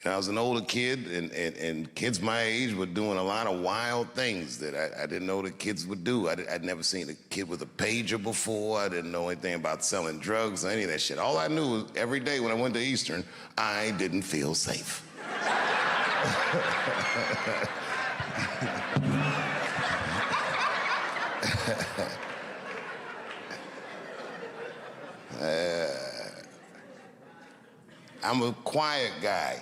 I was an older kid, and kids my age were doing a lot of wild things that I didn't know that kids would do. I'd never seen a kid with a pager before. I didn't know anything about selling drugs or any of that shit. All I knew was every day when I went to Eastern, I didn't feel safe. I'm a quiet guy,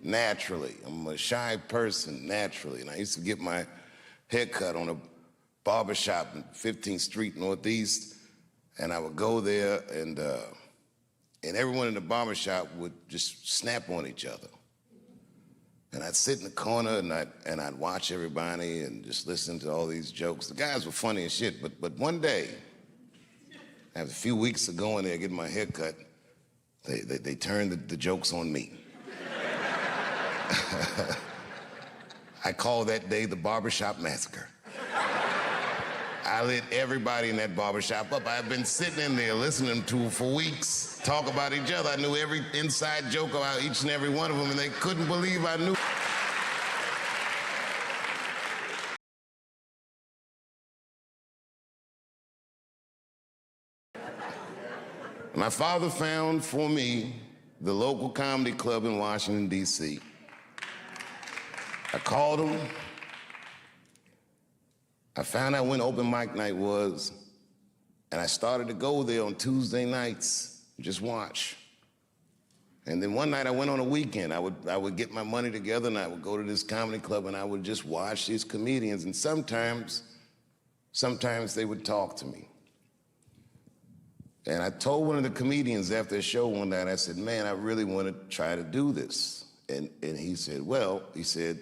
naturally. I'm a shy person, naturally. And I used to get my hair cut on a barbershop in 15th Street Northeast, and I would go there, and everyone in the barbershop would just snap on each other. And I'd sit in the corner, and I'd watch everybody and just listen to all these jokes. The guys were funny as shit, but one day, after a few weeks of going there, getting my hair cut, they turned the jokes on me. I call that day the Barbershop Massacre. I lit everybody in that barbershop up. I've been sitting in there listening to for weeks talk about each other. I knew every inside joke about each and every one of them, and they couldn't believe I knew. My father found for me the local comedy club in Washington, D.C. I called him. I found out when open mic night was, and I started to go there on Tuesday nights, just watch. And then one night I went on a weekend. I would get my money together and I would go to this comedy club and I would just watch these comedians, and sometimes they would talk to me. And I told one of the comedians after a show one night, I said, man, I really want to try to do this. And he said, well, he said,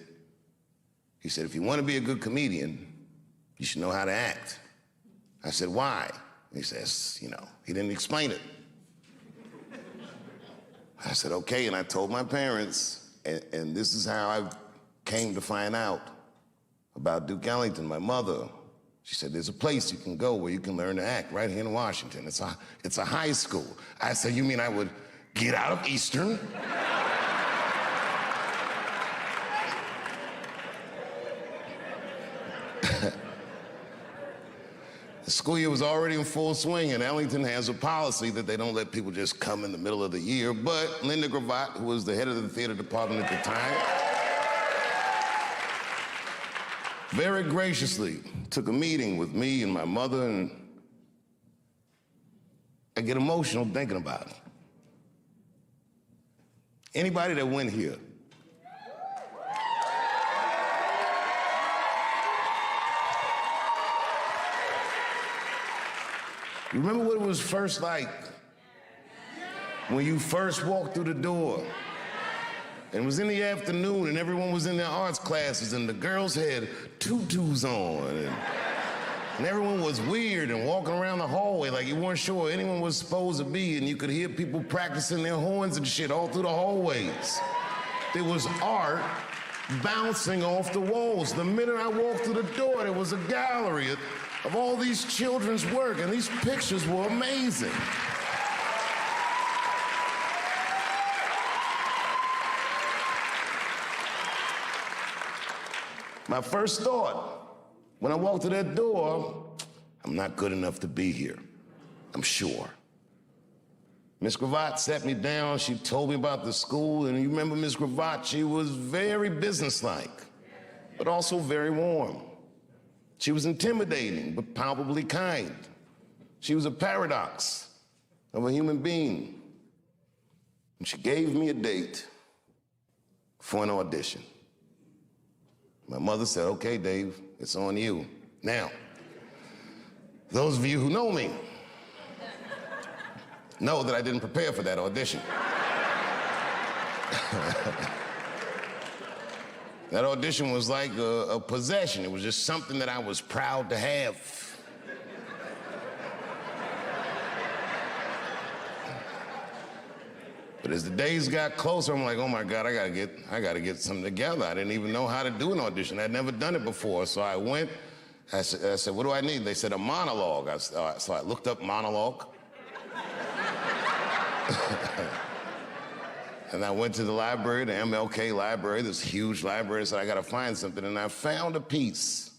if you want to be a good comedian, you should know how to act. I said, why? He says, he didn't explain it. I said, okay, and I told my parents, and this is how I came to find out about Duke Ellington. My mother, she said, there's a place you can go where you can learn to act right here in Washington. It's a high school. I said, you mean I would get out of Eastern? The school year was already in full swing, and Ellington has a policy that they don't let people just come in the middle of the year. But Linda Gravatt, who was the head of the theater department at the time, very graciously took a meeting with me and my mother, and I get emotional thinking about it. Anybody that went here, you remember what it was first like when you first walked through the door? And it was in the afternoon, and everyone was in their arts classes, and the girls had tutus on, and everyone was weird and walking around the hallway like you weren't sure where anyone was supposed to be, and you could hear people practicing their horns and shit all through the hallways. There was art bouncing off the walls. The minute I walked through the door, there was a gallery of all these children's work, and these pictures were amazing. My first thought, when I walked through that door, I'm not good enough to be here, I'm sure. Miss Gravatt sat me down, she told me about the school, and you remember Miss Gravatt, she was very businesslike, but also very warm. She was intimidating, but palpably kind. She was a paradox of a human being. And she gave me a date for an audition. My mother said, okay, Dave, it's on you. Now, those of you who know me know that I didn't prepare for that audition. That audition was like a possession. It was just something that I was proud to have. But as the days got closer, I'm like, oh my God, I gotta get something together. I didn't even know how to do an audition. I'd never done it before. So I went, I said, what do I need? They said a monologue. So I looked up Monologue. And I went to the library, the MLK library, this huge library, so I gotta find something, and I found a piece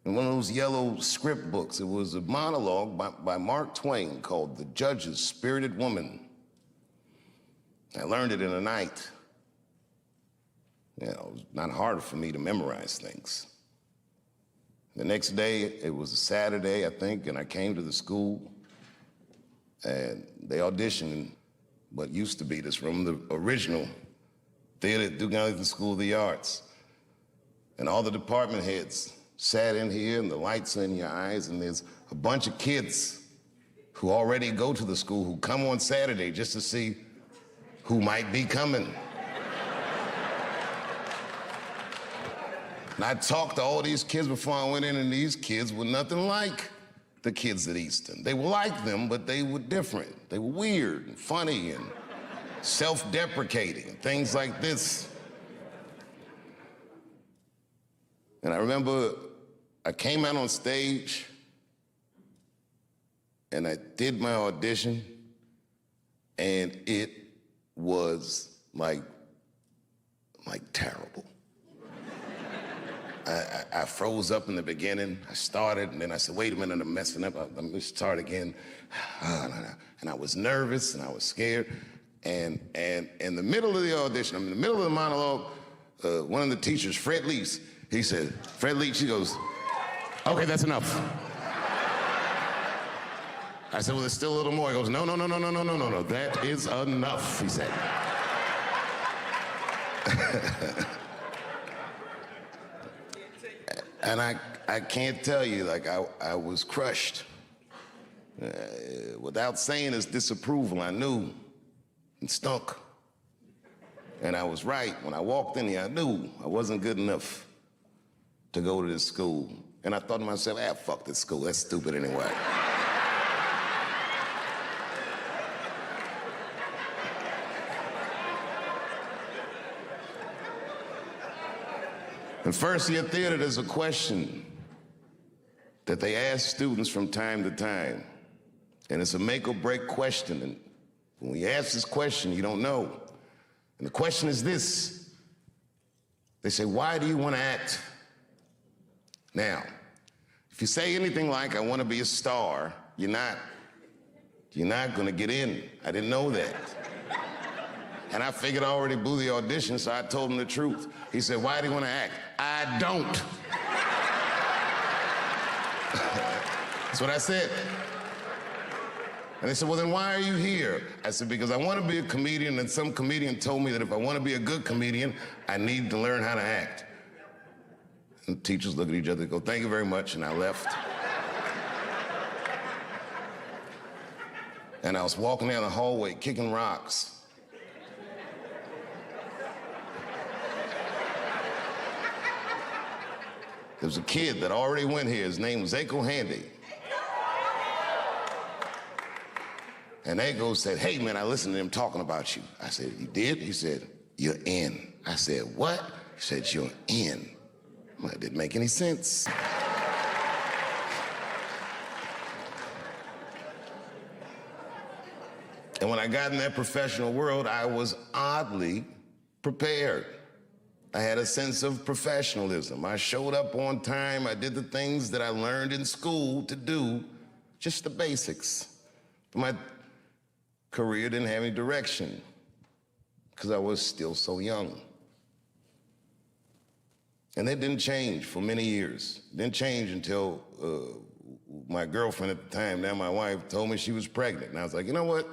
in one of those yellow script books. It was a monologue by Mark Twain called The Judge's Spirited Woman. I learned it in a night. You know, it was not hard for me to memorize things. The next day, it was a Saturday, I think, and I came to the school, and they auditioned in what used to be this room, the original theater at Duke Ellington School of the Arts. And all the department heads sat in here, and the lights are in your eyes, and there's a bunch of kids who already go to the school who come on Saturday just to see who might be coming. And I talked to all these kids before I went in, and these kids were nothing like the kids at Easton. They were like them, but they were different. They were weird and funny and self-deprecating and things like this. And I remember I came out on stage and I did my audition, and it was like terrible. I froze up in the beginning. I started, and then I said, wait a minute, I'm messing up. Let me start again. And I was nervous, and I was scared. And in the middle of the audition, in the middle of the monologue, one of the teachers, Fred Leach, he said, Fred Leach, he goes, okay, that's enough. I said, well, there's still a little more. He goes, no, that is enough, he said. And I can't tell you, like, I was crushed. Without saying his disapproval, I knew it stunk. And I was right. When I walked in here, I knew I wasn't good enough to go to this school. And I thought to myself, fuck this school, that's stupid anyway. In first year theater, there's a question that they ask students from time to time. And it's a make or break question. And when you ask this question, you don't know. And the question is this. They say, why do you want to act? Now, if you say anything like, I want to be a star, you're not going to get in. I didn't know that. And I figured I already blew the audition, so I told him the truth. He said, why do you want to act? I don't. That's what I said. And they said, well, then why are you here? I said, because I want to be a comedian, and some comedian told me that if I want to be a good comedian, I need to learn how to act. And the teachers look at each other and go, thank you very much, and I left. And I was walking down the hallway, kicking rocks. There was a kid that already went here. His name was Aiko Handy. And Aiko said, hey, man, I listened to him talking about you. I said, you did? He said, you're in. I said, what? He said, you're in. Well, it didn't make any sense. And when I got in that professional world, I was oddly prepared. I had a sense of professionalism. I showed up on time. I did the things that I learned in school to do, just the basics. But my career didn't have any direction because I was still so young. And that didn't change for many years. It didn't change until my girlfriend at the time, now my wife, told me she was pregnant. And I was like, you know what?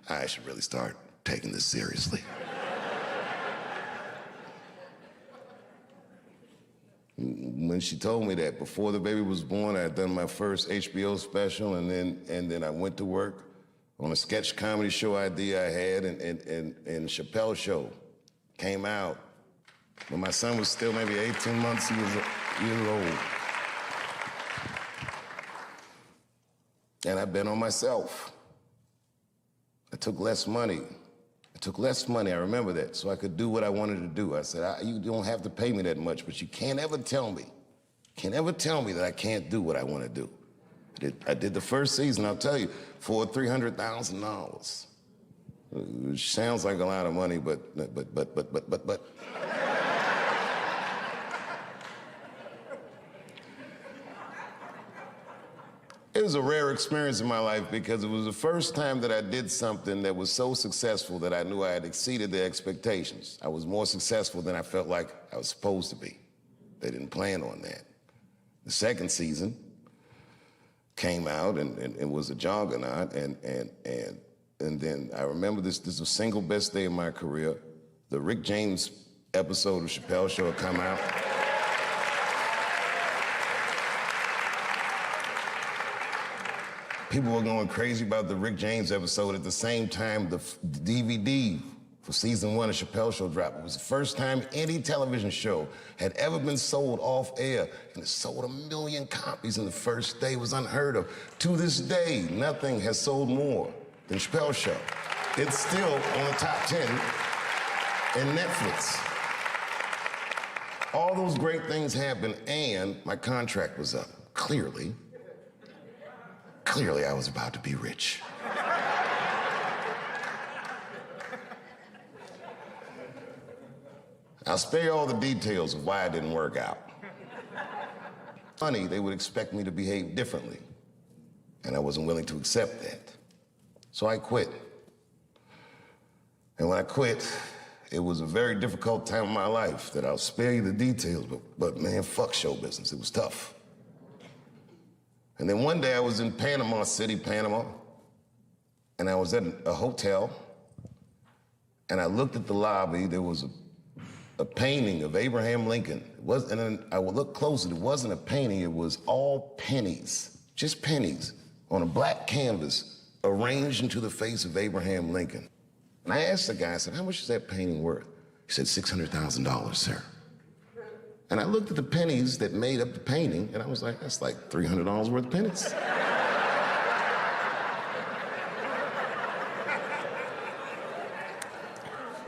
I should really start taking this seriously. When she told me that, before the baby was born, I had done my first HBO special, and then I went to work on a sketch comedy show idea I had, and Chappelle show came out. When my son was still maybe 18 months, he was years old. And I bet on myself. I took less money. I remember that, so I could do what I wanted to do. I said, you don't have to pay me that much, but you can't ever tell me that I can't do what I want to do. I did the first season, I'll tell you, for $300,000. which sounds like a lot of money, but. It was a rare experience in my life because it was the first time that I did something that was so successful that I knew I had exceeded the expectations. I was more successful than I felt like I was supposed to be. They didn't plan on that. The second season came out and was a juggernaut, and then I remember this was the single best day of my career. The Rick James episode of Chappelle Show had come out. People were going crazy about the Rick James episode. At the same time, the DVD for season 1 of Chappelle Show dropped. It was the first time any television show had ever been sold off air, and it sold 1 million copies in the first day. It was unheard of. To this day, nothing has sold more than Chappelle Show. It's still on the top 10 in Netflix. All those great things happened, and my contract was up. Clearly, I was about to be rich. I'll spare you all the details of why it didn't work out. Funny, they would expect me to behave differently, and I wasn't willing to accept that. So I quit. And when I quit, it was a very difficult time in my life that I'll spare you the details, but man, fuck show business. It was tough. And then one day I was in Panama City, Panama, and I was at a hotel, and I looked at the lobby. There was a painting of Abraham Lincoln. And then I would look closer. It wasn't a painting. It was all pennies, just pennies, on a black canvas arranged into the face of Abraham Lincoln. And I asked the guy, I said, how much is that painting worth? He said, $600,000, sir. And I looked at the pennies that made up the painting, and I was like, that's like $300 worth of pennies.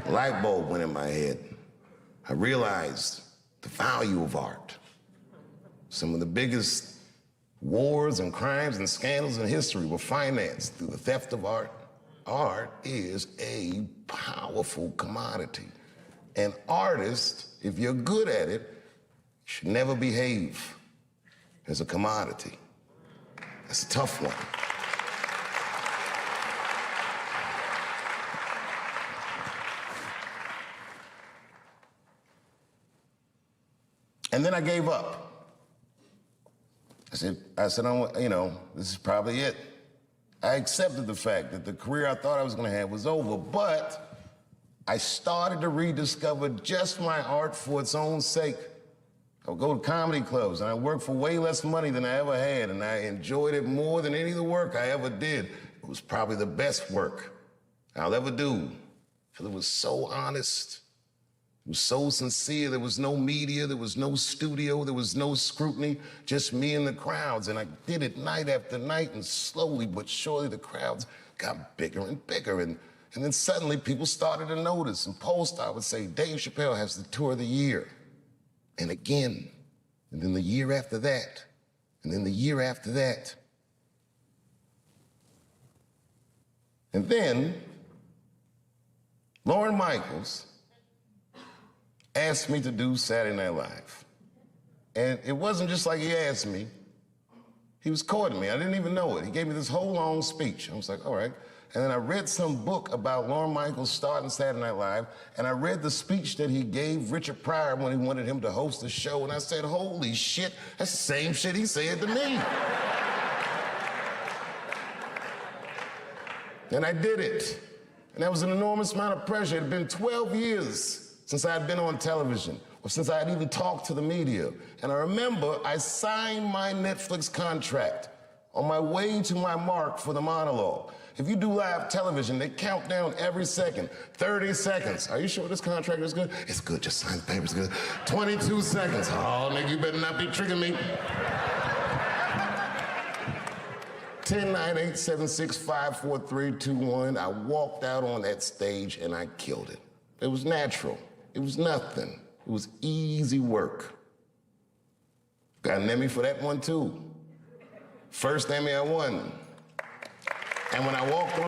A light bulb went in my head. I realized the value of art. Some of the biggest wars and crimes and scandals in history were financed through the theft of art. Art is a powerful commodity. And artists, if you're good at it, should never behave as a commodity. That's a tough one. And then I gave up. I said, this is probably it. I accepted the fact that the career I thought I was gonna have was over, but I started to rediscover just my art for its own sake. I would go to comedy clubs, and I worked for way less money than I ever had, and I enjoyed it more than any of the work I ever did. It was probably the best work I'll ever do, because it was so honest. It was so sincere. There was no media, there was no studio, there was no scrutiny, just me and the crowds. And I did it night after night, and slowly but surely the crowds got bigger and bigger. And then suddenly people started to notice, and Polestar would say, Dave Chappelle has the tour of the year. And again, and then the year after that, and then the year after that. And then Lorne Michaels asked me to do Saturday Night Live. And it wasn't just like he asked me, he was courting me. I didn't even know it. He gave me this whole long speech. I was like, all right. And then I read some book about Lorne Michaels starting Saturday Night Live, and I read the speech that he gave Richard Pryor when he wanted him to host the show, and I said, holy shit, that's the same shit he said to me. And I did it. And that was an enormous amount of pressure. It had been 12 years since I had been on television, or since I had even talked to the media. And I remember I signed my Netflix contract on my way to my mark for the monologue. If you do live television, they count down every second. 30 seconds. Are you sure this contract is good? It's good, just sign the paper, it's good. 22 seconds. Oh, nigga, you better not be tricking me. 10, 9, 8, 7, 6, 5, 4, 3, 2, 1. I walked out on that stage and I killed it. It was natural. It was nothing. It was easy work. Got an Emmy for that one, too. First Emmy I won. And when I walked on